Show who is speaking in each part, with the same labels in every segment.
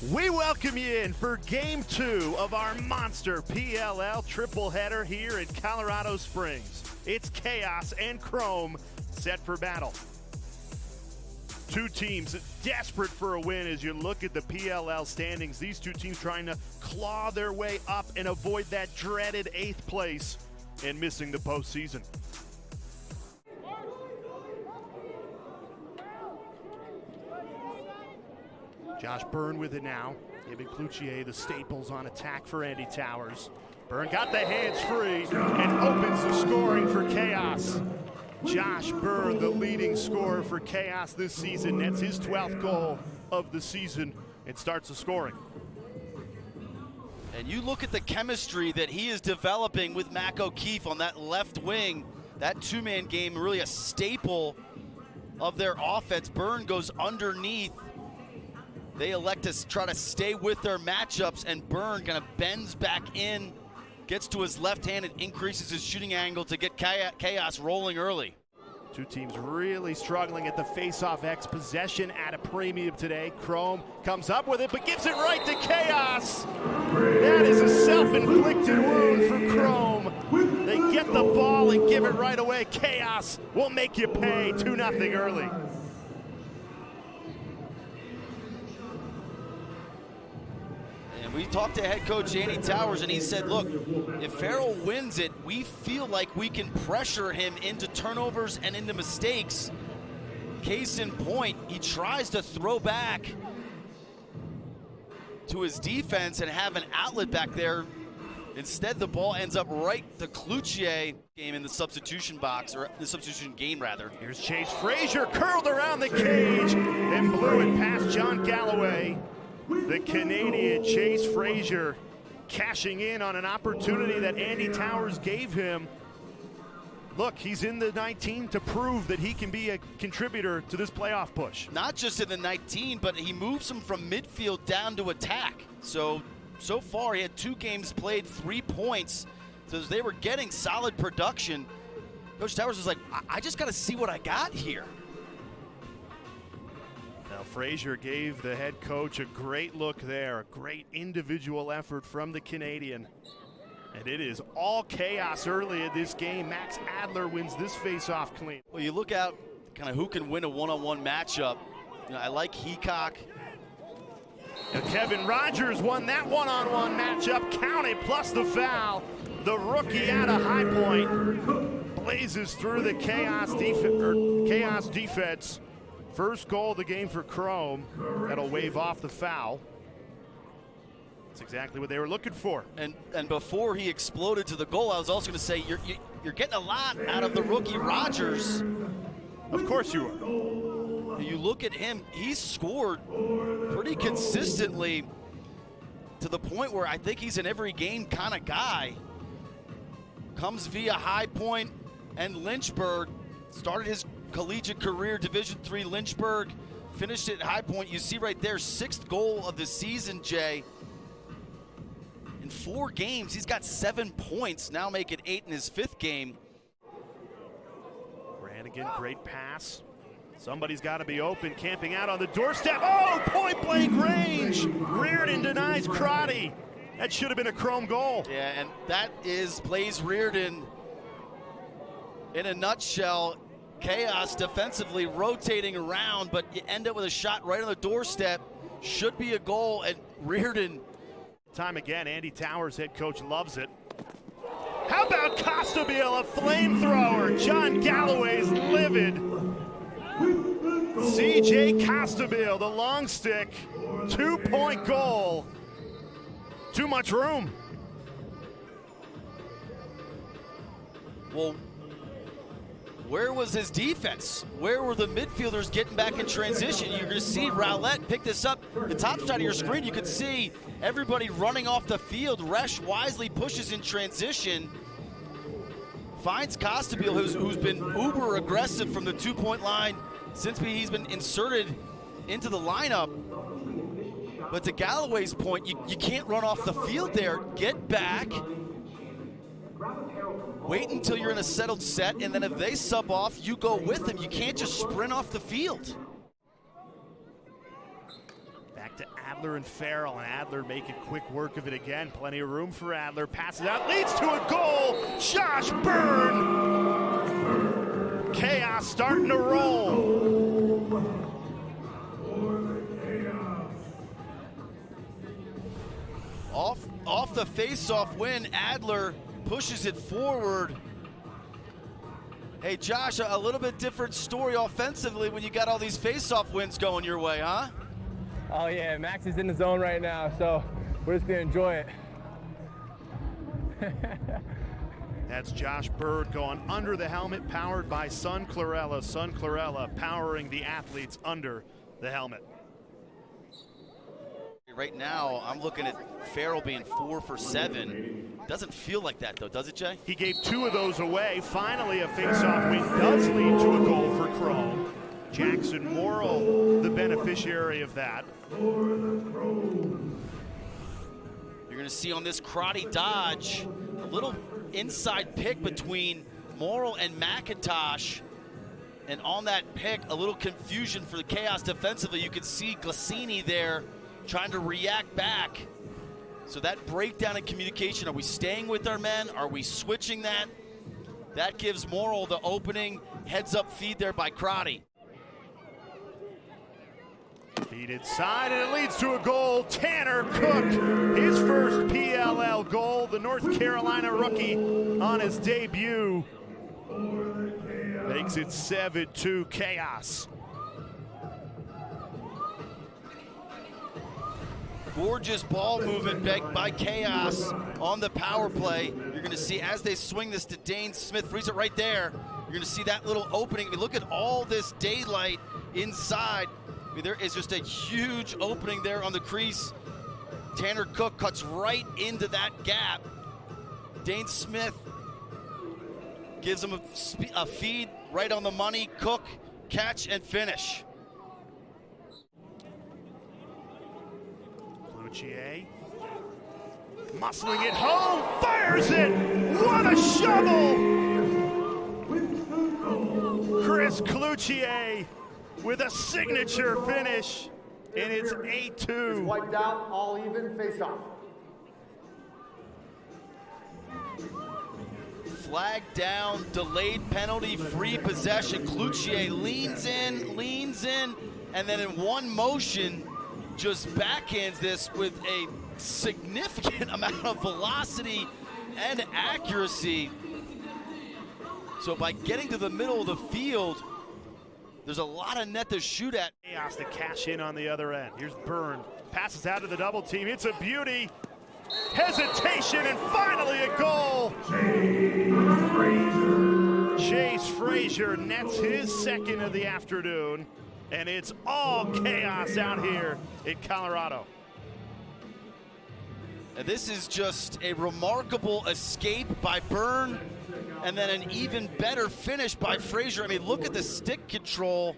Speaker 1: We welcome you in for Game 2 of our monster PLL triple header here in Colorado Springs. It's Chaos and Chrome set for battle. Two teams desperate for a win as you look at the PLL standings. These two teams trying to claw their way up and avoid that dreaded 8th place and missing the postseason. Josh Byrne with it now, giving Cloutier the staples on attack for Andy Towers. Byrne got the hands free and opens the scoring for Chaos. Josh Byrne, the leading scorer for Chaos this season, nets his 12th goal of the season and starts the scoring.
Speaker 2: And you look at the chemistry that he is developing with Mac O'Keefe on that left wing. That two-man game, really a staple of their offense. Byrne goes underneath. They elect to try to stay with their matchups, and Byrne kind of bends back in, gets to his left hand and increases his shooting angle to get Chaos rolling early.
Speaker 1: Two teams really struggling at the face-off X, possession at a premium today. Chrome comes up with it, but gives it right to Chaos. That is a self-inflicted wound for Chrome. They get the ball and give it right away. Chaos will make you pay 2-0 early.
Speaker 2: We talked to head coach Andy Towers, and he said, look, if Farrell wins it, we feel like we can pressure him into turnovers and into mistakes. Case in point, he tries to throw back to his defense and have an outlet back there. Instead, the ball ends up right to Cloutier game in the substitution box, or the substitution game, rather.
Speaker 1: Here's Chase Frazier, curled around the cage and blew it past John Galloway. The Canadian Chase Frazier cashing in on an opportunity that Andy Towers gave him. Look, he's in the 19 to prove that he can be a contributor to this playoff push.
Speaker 2: Not just in the 19, but he moves him from midfield down to attack. So far he had 2 games played, 3 points. So they were getting solid production. Coach Towers was like, I just got to see what I got here.
Speaker 1: Now Frazier gave the head coach a great look there, a great individual effort from the Canadian. And it is all Chaos early in this game. Max Adler wins this face-off clean.
Speaker 2: Well, you look out kind of who can win a one-on-one matchup. You know, I like Heacock.
Speaker 1: Now Kevin Rogers won that one-on-one matchup, counted plus the foul. The rookie out of High Point blazes through the Chaos defense. First goal of the game for Chrome. That'll wave off the foul. That's exactly what they were looking for.
Speaker 2: And before he exploded to the goal, I was also going to say you're getting a lot out of the rookie Rogers.
Speaker 1: Of course you are.
Speaker 2: You look at him; he's scored pretty consistently to the point where I think he's an every game kind of guy. Comes via High Point and Lynchburg. Started his collegiate career, Division III Lynchburg, finished at High Point. You see right there, 6th goal of the season, Jay. In 4 games, he's got 7 points, now make it 8 in his 5th game.
Speaker 1: Brannigan, great pass. Somebody's got to be open, camping out on the doorstep. Oh, point-blank range. Reardon denies Crotty. That should have been a Chrome goal.
Speaker 2: Yeah, and that is Blaze Reardon in a nutshell. Chaos defensively rotating around, but you end up with a shot right on the doorstep. Should be a goal, and Reardon.
Speaker 1: Time again, Andy Towers, head coach, loves it. How about Costabile, a flamethrower? John Galloway's livid. CJ Costabile, the long stick, 2-point goal. Too much room.
Speaker 2: Well, where was his defense? Where were the midfielders getting back in transition? You're going to see Rowlett pick this up. The top side of your screen, you can see everybody running off the field. Resch wisely pushes in transition. Finds Costabile, who's been uber aggressive from the 2-point line since he's been inserted into the lineup. But to Galloway's point, you can't run off the field there. Get back. Wait until you're in a settled set, and then if they sub off, you go with them. You can't just sprint off the field.
Speaker 1: Back to Adler and Farrell, and Adler making quick work of it again. Plenty of room for Adler. Passes out, leads to a goal. Josh Byrne. Chaos starting to roll.
Speaker 2: Off the face-off win, Adler pushes it forward. Hey, Josh, a little bit different story offensively when you got all these face-off wins going your way, huh?
Speaker 3: Oh yeah, Max is in the zone right now, so we're just gonna enjoy it.
Speaker 1: That's Josh Bird going under the helmet, powered by Sun Chlorella. Sun Chlorella powering the athletes under the helmet.
Speaker 2: Right now, I'm looking at Farrell being 4 for 7. Doesn't feel like that, though, does it, Jay?
Speaker 1: He gave 2 of those away. Finally, a face-off win does lead to a goal for Chrome. Jackson Morrill, the beneficiary of that.
Speaker 2: You're going to see on this karate dodge a little inside pick between Morrill and McIntosh. And on that pick, a little confusion for the Chaos defensively. You can see Glacini there trying to react back. So that breakdown in communication, are we staying with our men? Are we switching that? That gives Morrill the opening heads-up feed there by Crotty.
Speaker 1: Feed inside, and it leads to a goal. Tanner Cook, his first PLL goal. The North Carolina rookie on his debut. Makes it 7-2 Chaos.
Speaker 2: Gorgeous ball movement by Chaos on the power play. You're going to see as they swing this to Dane Smith, frees it right there. You're going to see that little opening. I mean, look at all this daylight inside. I mean, there is just a huge opening there on the crease. Tanner Cook cuts right into that gap. Dane Smith gives him a feed right on the money. Cook, catch and finish.
Speaker 1: Cloutier, muscling it home, fires it! What a shovel! Chris Cloutier with a signature finish, and it's 8-2.
Speaker 4: Wiped out, all even, face off.
Speaker 2: Flag down, delayed penalty, free possession. Cloutier leans in, and then in one motion, just backhands this with a significant amount of velocity and accuracy. So by getting to the middle of the field, there's a lot of net to shoot at.
Speaker 1: Chaos to cash in on the other end. Here's Byrne, passes out to the double team. It's a beauty. Hesitation, and finally a goal. Chase Frazier nets his second of the afternoon. And it's all Chaos out here in Colorado.
Speaker 2: And this is just a remarkable escape by Byrne, and then an even better finish by Frazier. I mean, look at the stick control.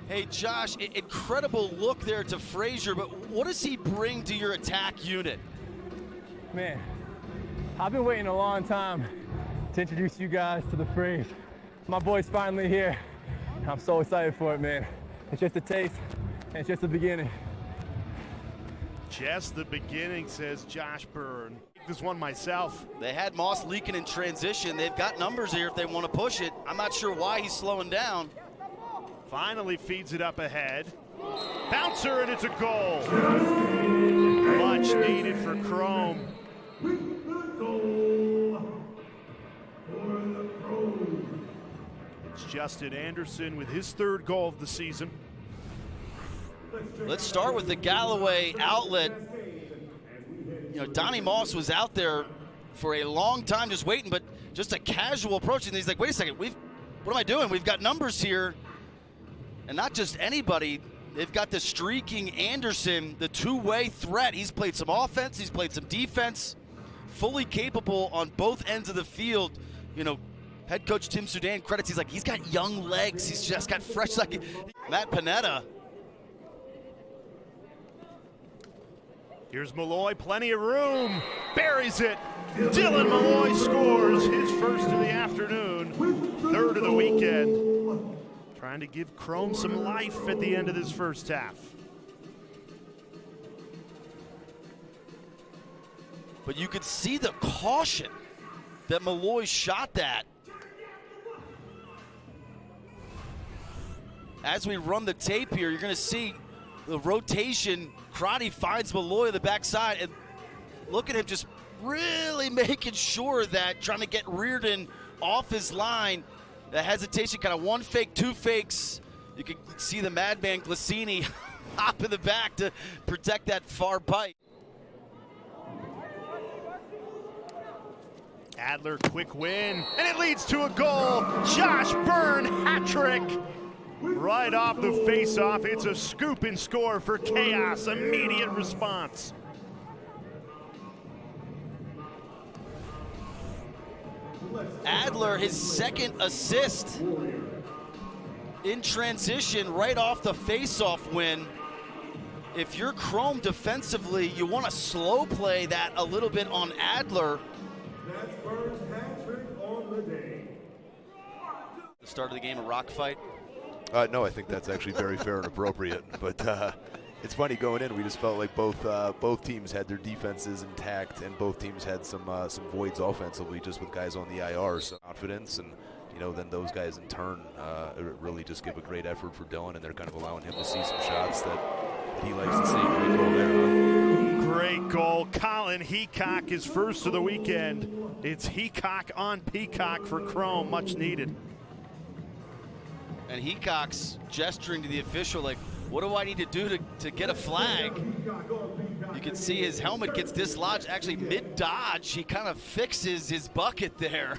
Speaker 2: Hey, Josh, incredible look there to Frazier, but what does he bring to your attack unit?
Speaker 3: Man, I've been waiting a long time to introduce you guys to the phrase. My boy's finally here. I'm so excited for it, man. It's just a taste, and it's just the beginning.
Speaker 1: Just the beginning, says Josh Byrne. This one myself.
Speaker 2: They had Moss leaking in transition. They've got numbers here if they want to push it. I'm not sure why he's slowing down.
Speaker 1: Finally feeds it up ahead. Bouncer, and it's a goal. Much needed for Chrome. It's Justin Anderson with his third goal of the season.
Speaker 2: Let's start with the Galloway outlet. You know, Donnie Moss was out there for a long time just waiting, but just a casual approach. And he's like, wait a second, what am I doing? We've got numbers here. And not just anybody. They've got the streaking Anderson, the two-way threat. He's played some offense, he's played some defense. Fully capable on both ends of the field. You know, head coach Tim Sudan credits, he's like, he's got young legs. He's just got fresh, like Matt Panetta.
Speaker 1: Here's Malloy, plenty of room, buries it. Dylan Malloy scores his first of the afternoon, third of the weekend. Trying to give Chrome some life at the end of this first half.
Speaker 2: but you could see the caution that Malloy shot that. As we run the tape here, you're going to see the rotation. Crotty finds Malloy on the backside, and look at him just really making sure that, trying to get Reardon off his line. The hesitation, kind of one fake, two fakes. You can see the madman Glacini hop in the back to protect that far bite.
Speaker 1: Adler, quick win, and it leads to a goal. Josh Byrne, hat trick. Right off the face-off, it's a scoop and score for Chaos. Immediate response.
Speaker 2: Adler, his second assist in transition right off the face-off win. If you're Chrome defensively, you want to slow play that a little bit on Adler.
Speaker 5: That's Burns' hat trick on the day.
Speaker 2: The start of the game, a rock fight.
Speaker 6: No, I think that's actually very fair and appropriate. But it's funny, going in, we just felt like both teams had their defenses intact, and both teams had some voids offensively, just with guys on the IR. So confidence, and then those guys in turn really just give a great effort for Dylan, and they're kind of allowing him to see some shots that he likes to see. Great goal there, huh?
Speaker 1: Great goal. Colin Heacock is first of the weekend. It's Heacock on Peacock for Chrome, much needed.
Speaker 2: And Heacock's gesturing to the official like, what do I need to do to get a flag? You can see his helmet gets dislodged. Actually, mid-dodge, he kind of fixes his bucket there.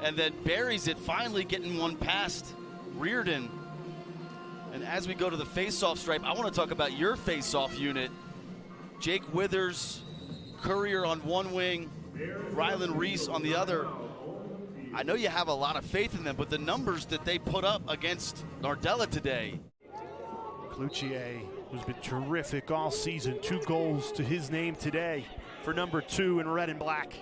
Speaker 2: And then buries it, finally getting one past Reardon. And as we go to the face-off stripe, I want to talk about your face-off unit. Jake Withers, Courier on one wing, Rylan Reese on the other. I know you have a lot of faith in them, but the numbers that they put up against Nardella today.
Speaker 1: Cloutier, who's been terrific all season, 2 goals to his name today for number 2 in red and black.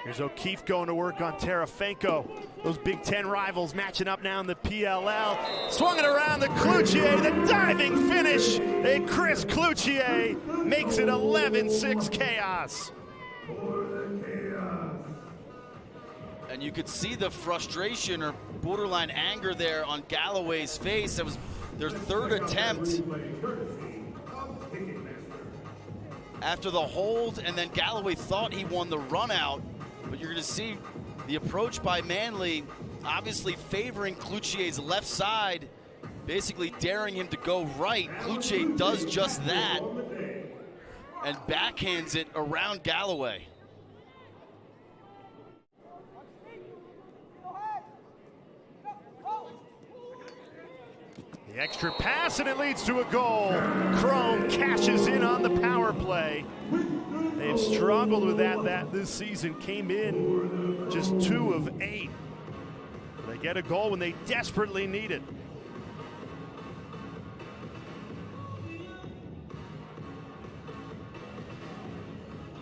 Speaker 1: Here's O'Keefe going to work on Terafenko. Those Big Ten rivals matching up now in the PLL. Swung it around to Cloutier, the diving finish, and Chris Cloutier makes it 11-6 Chaos.
Speaker 2: And you could see the frustration or borderline anger there on Galloway's face. That was their third attempt after the hold, and then Galloway thought he won the run out. But you're going to see the approach by Manley, obviously favoring Cloutier's left side, basically daring him to go right. Cloutier does just that and backhands it around Galloway.
Speaker 1: The extra pass, and it leads to a goal. Chrome cashes in on the power play. They've struggled with that this season. Came in just 2 of 8. They get a goal when they desperately need it.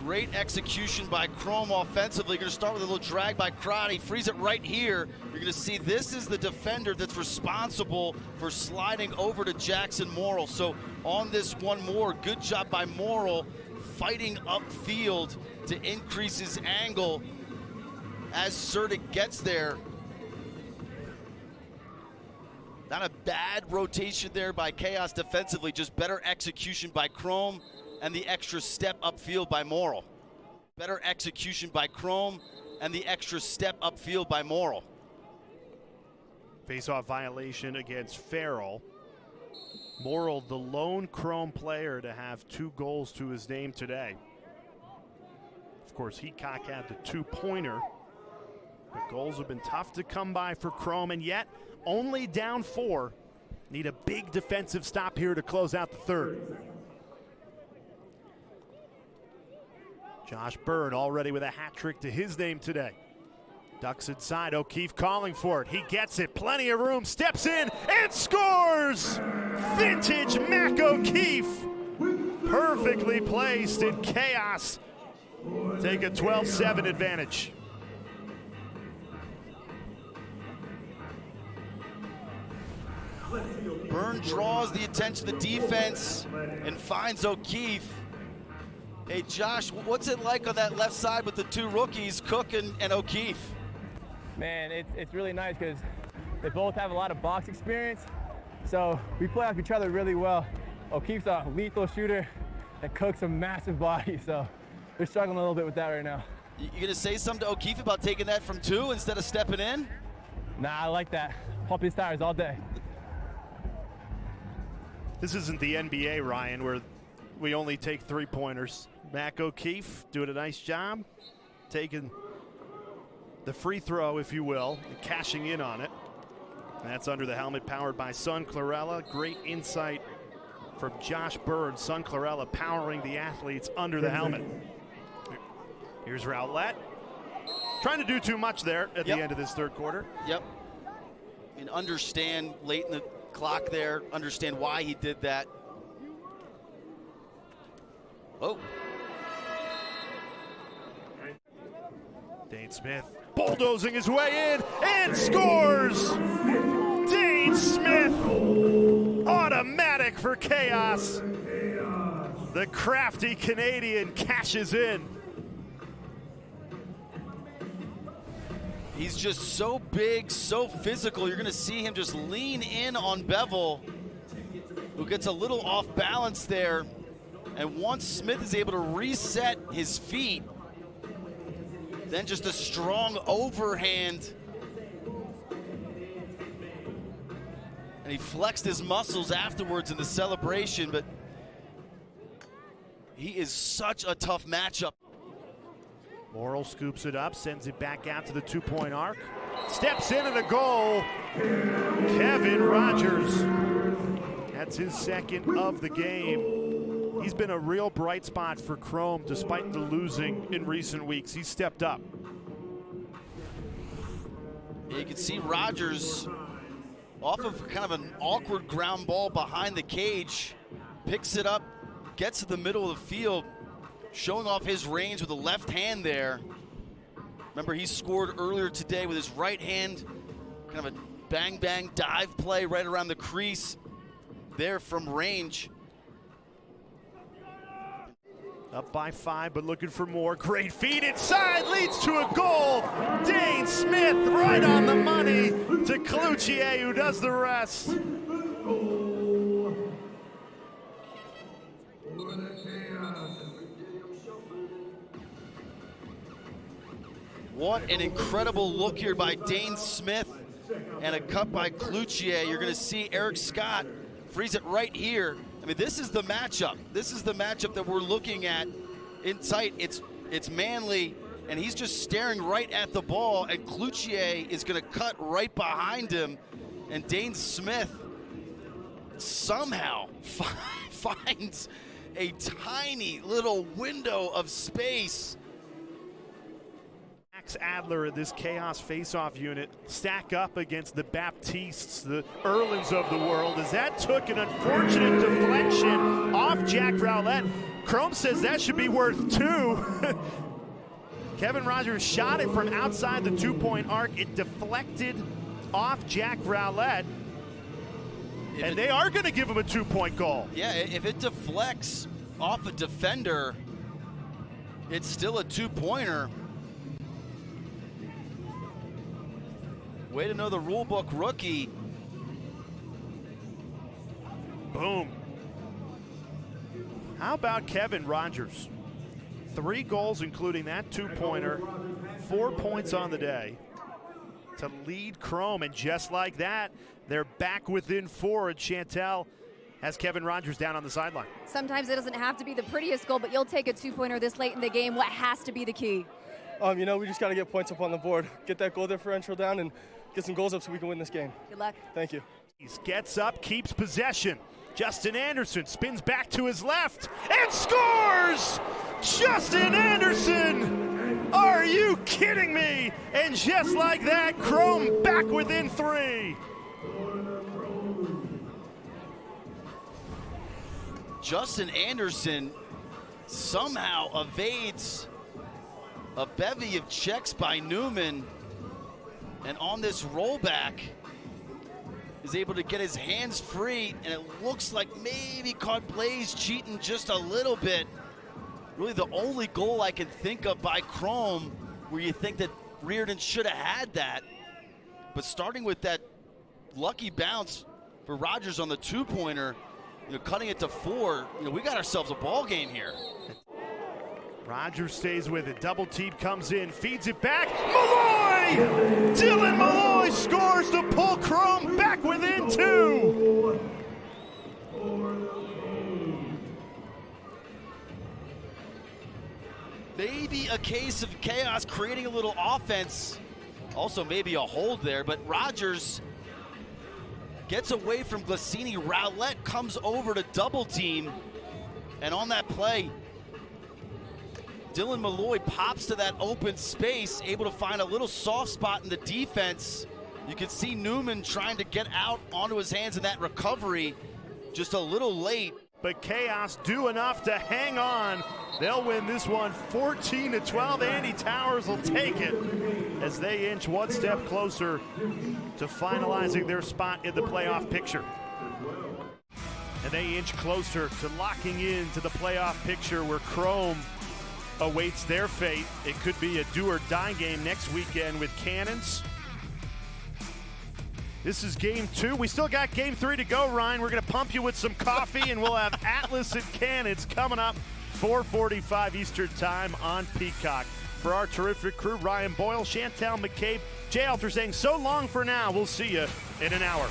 Speaker 2: Great execution by Chrome offensively. You're going to start with a little drag by Crotty. Frees it right here. You're going to see this is the defender that's responsible for sliding over to Jackson Morrill. So on this one more, good job by Morrill, fighting upfield to increase his angle as Sertic gets there. Not a bad rotation there by Chaos defensively, just better execution by Chrome and the extra step upfield by Morrill. Better execution by Chrome and the extra step upfield by Morrill.
Speaker 1: Face-off violation against Farrell. Morrill, the lone Chrome player to have 2 goals to his name today. Of course, Heacock had the 2-pointer. But goals have been tough to come by for Chrome, and yet only down 4. Need a big defensive stop here to close out the third. Josh Byrne already with a hat trick to his name today. Ducks inside, O'Keefe calling for it. He gets it, plenty of room, steps in, and scores! Vintage Mac O'Keefe. Perfectly placed, in Chaos take a 12-7 advantage.
Speaker 2: Byrne draws the attention of the defense and finds O'Keefe. Hey, Josh, what's it like on that left side with the two rookies, Cook and O'Keefe?
Speaker 3: Man, it's really nice because they both have a lot of box experience. So we play off each other really well. O'Keefe's a lethal shooter and Cook's a massive body. So they're struggling a little bit with that right now.
Speaker 2: You gonna say something to O'Keefe about taking that from 2 instead of stepping in?
Speaker 3: Nah, I like that. Pump his tires all day.
Speaker 1: This isn't the NBA, Ryan, where we only take 3-pointers. Mac O'Keefe doing a nice job taking the free throw, if you will, and cashing in on it. That's under the helmet, powered by Sun Chlorella. Great insight from Josh Bird. Sun Chlorella powering the athletes under the helmet. Here's Rowlett. Trying to do too much there at the end of this third quarter.
Speaker 2: Yep. And understand late in the clock there, understand why he did that. Oh.
Speaker 1: Dane Smith bulldozing his way in and scores! Dane Smith, automatic for Chaos. The crafty Canadian cashes in.
Speaker 2: He's just so big, so physical. You're gonna see him just lean in on Bevel, who gets a little off balance there. And once Smith is able to reset his feet, then just a strong overhand. And he flexed his muscles afterwards in the celebration, but he is such a tough matchup.
Speaker 1: Morrill scoops it up, sends it back out to the 2-point arc. Steps into the goal. Kevin Rogers. That's his second of the game. He's been a real bright spot for Chrome despite the losing in recent weeks. He's stepped up.
Speaker 2: You can see Rogers off of kind of an awkward ground ball behind the cage, picks it up, gets to the middle of the field, showing off his range with the left hand there. Remember, he scored earlier today with his right hand, kind of a bang-bang dive play right around the crease there from range.
Speaker 1: Up by 5, but looking for more. Great feed inside, leads to a goal. Dane Smith right on the money to Cloutier, who does the rest.
Speaker 2: What an incredible look here by Dane Smith and a cut by Cloutier. You're going to see Eric Scott freeze it right here. I mean, this is the matchup. This is the matchup that we're looking at in tight. It's Manley, and he's just staring right at the ball, and Cloutier is going to cut right behind him, and Dane Smith somehow finds a tiny little window of space.
Speaker 1: Max Adler in this Chaos face-off unit stack up against the Baptistes, the Erlins of the world, as that took an unfortunate deflection off Jack Rowlett. Chrome says that should be worth 2. Kevin Rogers shot it from outside the 2-point arc. It deflected off Jack Rowlett, and they are going to give him a 2-point goal.
Speaker 2: Yeah, if it deflects off a defender, it's still a 2-pointer. Way to know the rule book, rookie.
Speaker 1: Boom. How about Kevin Rogers? 3 goals, including that 2-pointer, 4 points on the day to lead Chrome. And just like that, they're back within 4, and Chantel has Kevin Rogers down on the sideline.
Speaker 7: Sometimes it doesn't have to be the prettiest goal, but you'll take a 2-pointer this late in the game. What has to be the key?
Speaker 3: You know, we just got to get points up on the board, get that goal differential down, and get some goals up so we can win this game.
Speaker 7: Good luck.
Speaker 3: Thank you.
Speaker 1: He gets up, keeps possession. Justin Anderson spins back to his left and scores! Justin Anderson! Are you kidding me? And just like that, Chrome back within 3.
Speaker 2: Justin Anderson somehow evades a bevy of checks by Newman, and on this rollback is able to get his hands free, and it looks like maybe caught Blaze cheating just a little bit. really the only goal I can think of by Chrome where you think that Reardon should have had that. But starting with that lucky bounce for Rogers on the two-pointer, cutting it to 4, we got ourselves a ball game here.
Speaker 1: Rogers stays with it. Double team comes in, feeds it back. Malloy! Dylan Malloy scores to pull Chrome back within 2.
Speaker 2: Maybe a case of Chaos creating a little offense. Also maybe a hold there, but Rogers gets away from Glacini. Rowlett comes over to double team, and on that play, Dylan Malloy pops to that open space, able to find a little soft spot in the defense. You can see Newman trying to get out onto his hands in that recovery, just a little late.
Speaker 1: But Chaos do enough to hang on. They'll win this one 14-12. Andy Towers will take it as they inch one step closer to finalizing their spot in the playoff picture. And they inch closer to locking into the playoff picture where Chrome awaits their fate. It could be a do-or-die game next weekend with Cannons. This is game 2. We still got game 3 to go, Ryan. We're going to pump you with some coffee, and we'll have Atlas and Cannons coming up 4:45 Eastern Time on Peacock. For our terrific crew, Ryan Boyle, Chantel McCabe, Jay Alter saying so long for now. We'll see you in an hour.